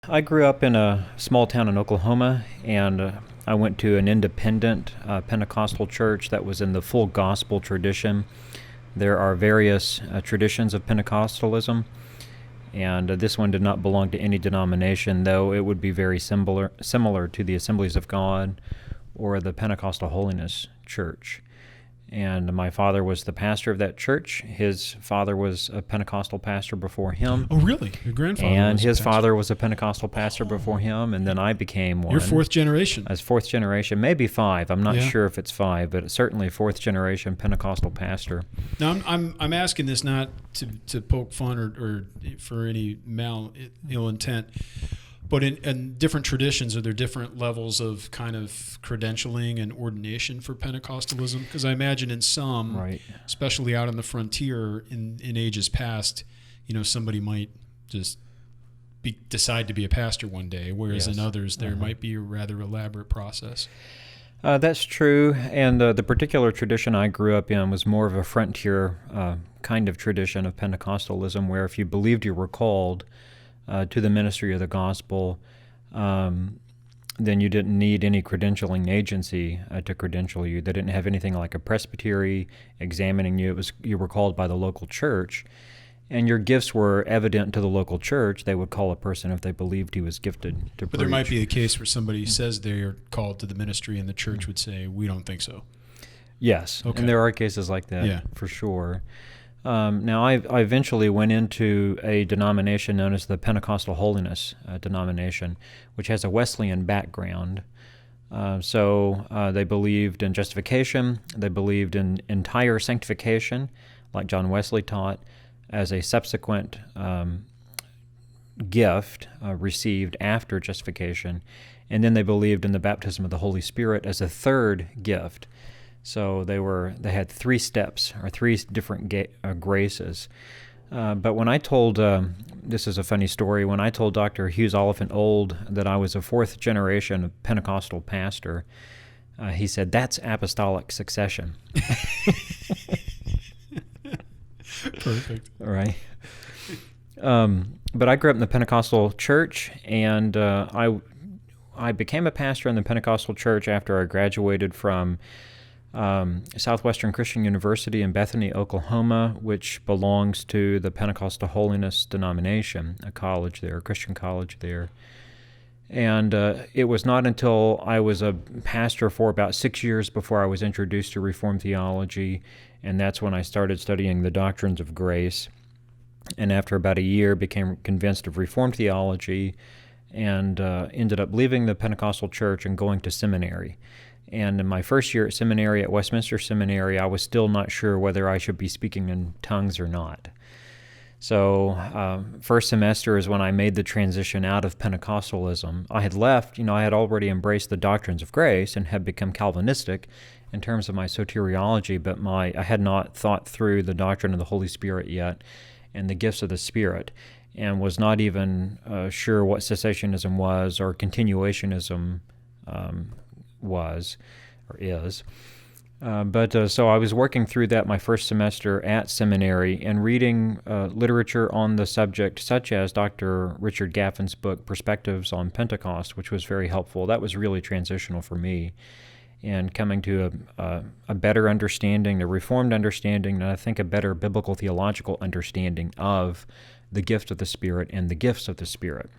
I grew up in a small town in Oklahoma, and I went to an independent Pentecostal church that was in the full gospel tradition. There are various traditions of Pentecostalism, and this one did not belong to any denomination, though it would be very similar to the Assemblies of God or the Pentecostal Holiness Church. And my father was the pastor of that church. His father was a Pentecostal pastor before him. Oh, really? Your grandfather And was a his pastor? father was a Pentecostal pastor before him, and then I became one. You're fourth generation. As fourth generation, maybe five. I'm not Yeah. sure if it's five, but certainly fourth generation Pentecostal pastor. Now, I'm asking this not to poke fun or for any ill intent, but in different traditions, are there different levels of kind of credentialing and ordination for Pentecostalism? Because I imagine in some, Right. especially out on the frontier in ages past, somebody might just decide to be a pastor one day, whereas Yes. in others there might be a rather elaborate process. That's true, and the particular tradition I grew up in was more of a frontier kind of tradition of Pentecostalism, where if you believed you were called to the ministry of the gospel, then you didn't need any credentialing agency to credential you. They didn't have anything like a presbytery examining you. You were called by the local church, and your gifts were evident to the local church. They would call a person if they believed he was gifted to preach. But there might be a case where somebody says they're called to the ministry and the church would say, we don't think so. Yes, Okay. and there are cases like that, Yeah. for sure. Now, I eventually went into a denomination known as the Pentecostal Holiness denomination, which has a Wesleyan background. So they believed in justification, they believed in entire sanctification, like John Wesley taught, as a subsequent gift received after justification, and then they believed in the baptism of the Holy Spirit as a third gift. So they had three steps, or three different graces. But when I told, this is a funny story, when I told Dr. Hughes Oliphant Old that I was a fourth generation Pentecostal pastor, he said, "That's apostolic succession." Perfect. All right. But I grew up in the Pentecostal church, and I became a pastor in the Pentecostal church after I graduated from Southwestern Christian University in Bethany, Oklahoma, which belongs to the Pentecostal Holiness denomination, a college there, a Christian college there. And it was not until I was a pastor for about 6 years before I was introduced to Reformed theology, and that's when I started studying the doctrines of grace. And after about a year, became convinced of Reformed theology, and ended up leaving the Pentecostal church and going to seminary. And in my first year at seminary, at Westminster Seminary, I was still not sure whether I should be speaking in tongues or not. So first semester is when I made the transition out of Pentecostalism. I had left, I had already embraced the doctrines of grace and had become Calvinistic in terms of my soteriology, but I had not thought through the doctrine of the Holy Spirit yet and the gifts of the Spirit, and was not even sure what cessationism was or continuationism was or is. So I was working through that my first semester at seminary and reading literature on the subject, such as Dr. Richard Gaffin's book, Perspectives on Pentecost, which was very helpful. That was really transitional for me, and coming to a better understanding, a Reformed understanding, and I think a better biblical theological understanding of the gift of the Spirit and the gifts of the Spirit.